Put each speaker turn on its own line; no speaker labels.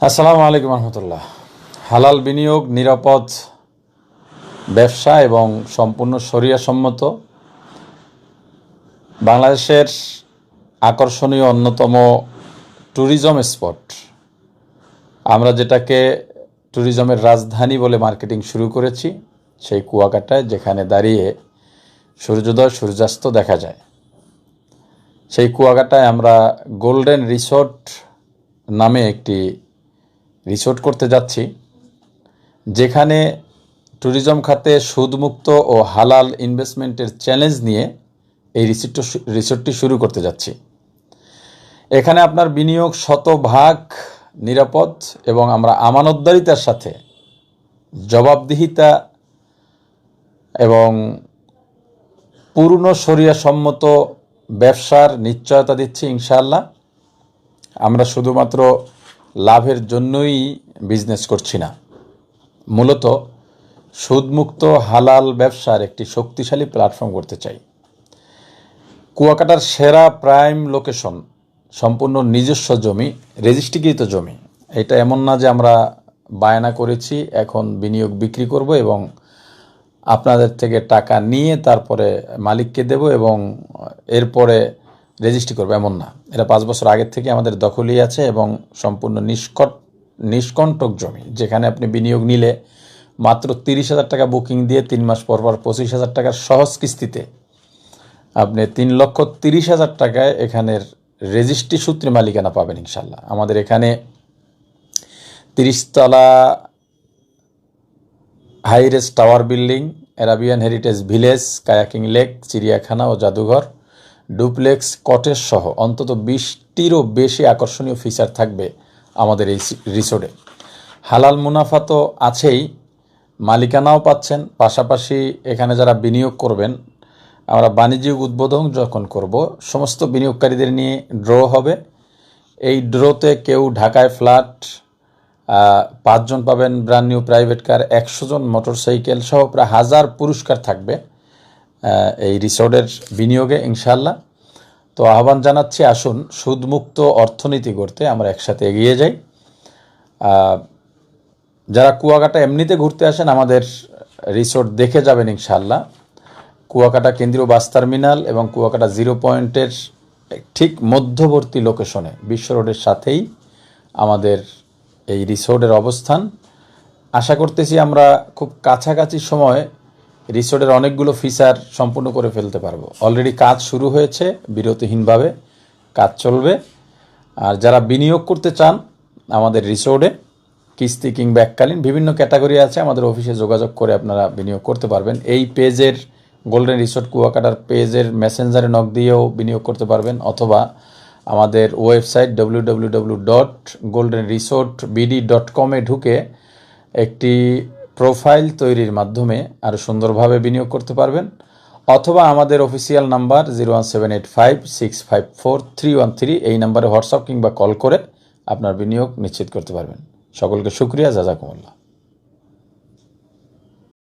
আসসালামু আলাইকুম রহমতুল্লাহ। হালাল বিনিয়োগ, নিরাপদ ব্যবসা এবং সম্পূর্ণ শরিয়াসম্মত বাংলাদেশের আকর্ষণীয় অন্যতম ট্যুরিজম স্পট, আমরা যেটাকে ট্যুরিজমের রাজধানী বলে মার্কেটিং শুরু করেছি, সেই কুয়াকাটায়, যেখানে দাঁড়িয়ে সূর্যোদয় সূর্যাস্ত দেখা যায়। সেই কুয়াকাটায় আমরা গোল্ডেন রিসোর্ট নামে একটি রিসোর্ট করতে যাচ্ছি, যেখানে ট্যুরিজম খাতে সুদমুক্ত ও হালাল ইনভেস্টমেন্টের চ্যালেঞ্জ নিয়ে এই রিসোর্টটি শুরু করতে যাচ্ছি। এখানে আপনার বিনিয়োগ শতভাগ নিরাপদ এবং আমরা আমানতদারিতার সাথে জবাবদিহিতা এবং পূর্ণ শরিয়াসম্মত ব্যবসার নিশ্চয়তা দিচ্ছি ইনশাআল্লাহ। আমরা শুধুমাত্র লাভের জন্যই বিজনেস করছি না, মূলত সুদমুক্ত হালাল ব্যবসার একটি শক্তিশালী প্ল্যাটফর্ম করতে চাই। কুয়াকাটার সেরা প্রাইম লোকেশন, সম্পূর্ণ নিজস্ব জমি, রেজিস্ট্রিকৃত জমি। এটা এমন না যে আমরা বায়না করেছি এখন বিনিয়োগ বিক্রি করব এবং আপনাদের থেকে টাকা নিয়ে তারপরে মালিককে দেব এবং এরপরে রেজিস্ট্রি করবো, এমন না। এটা 5 বছর আগের থেকে আমাদের দখলই আছে এবং সম্পূর্ণ নিষ্কণ্টক জমি, যেখানে আপনি বিনিয়োগ নিলে মাত্র 30,000 টাকা বুকিং দিয়ে 3 মাস পর 25,000 টাকার সহজ কিস্তিতে আপনি 3,30,000 টাকায় এখানের রেজিস্ট্রি সূত্রে মালিকানা পাবেন ইনশাল্লাহ। আমাদের এখানে 30 তলা hi-res tower building, Arabian heritage village, kayaking lake, চিড়িয়াখানা ও জাদুঘর, ডুপ্লেক্স, কটেজ সহ অন্তত 20টিরও বেশি আকর্ষণীয় ফিচার থাকবে আমাদের এই রিসোর্টে। হালাল মুনাফা তো আছেই, মালিকানাও পাচ্ছেন। পাশাপাশি এখানে যারা বিনিয়োগ করবেন, আমরা বাণিজ্যিক উদ্বোধন যখন করব, সমস্ত বিনিয়োগকারীদের নিয়ে ড্র হবে। এই ড্রোতে কেউ ঢাকায় ফ্ল্যাট, 5 জন পাবেন ব্র্যান্ড নিউ প্রাইভেট কার, 100 জন মোটরসাইকেল সহ প্রায় 1000 পুরস্কার থাকবে এই রিসোর্টের বিনিয়োগে ইনশাল্লাহ। তো আহ্বান জানাচ্ছি, আসুন সুদমুক্ত অর্থনীতি করতে আমরা একসাথে এগিয়ে যাই। যারা কুয়াকাটা এমনিতে ঘুরতে আসেন, আমাদের রিসোর্ট দেখে যাবেন ইনশাল্লাহ। কুয়াকাটা কেন্দ্রীয় বাস টার্মিনাল এবং কুয়াকাটা 0 পয়েন্টের ঠিক মধ্যবর্তী লোকেশনে, বিশ্ব রোডের সাথেই আমাদের এই রিসোর্টের অবস্থান। আশা করতেছি আমরা খুব কাছাকাছি সময় রিসোর্টের অনেকগুলো ফিচার সম্পূর্ণ করে ফেলতে পারবো। অলরেডি কাজ শুরু হয়েছে, বিরতিহীনভাবে কাজ চলবে। আর যারা বিনিয়োগ করতে চান আমাদের রিসোর্টে, কিস্তি কিংবা এককালীন বিভিন্ন ক্যাটাগরি আছে, আমাদের অফিসে যোগাযোগ করে আপনারা বিনিয়োগ করতে পারবেন। এই পেজের গোল্ডেন রিসোর্ট কুয়াকাটার পেজের মেসেঞ্জারে নক দিয়েও বিনিয়োগ করতে পারবেন, অথবা আমাদের ওয়েবসাইট www.goldenresortbd.com ঢুকে একটি প্রোফাইল তৈরির মাধ্যমে আরও সুন্দরভাবে বিনিয়োগ করতে পারবেন, অথবা আমাদের অফিসিয়াল নাম্বার 01785654313, এই নাম্বারে হোয়াটসঅ্যাপ কিংবা কল করে আপনার বিনিয়োগ নিশ্চিত করতে পারবেন। সকলকে শুকরিয়া, জাযাকুমুল্লাহ।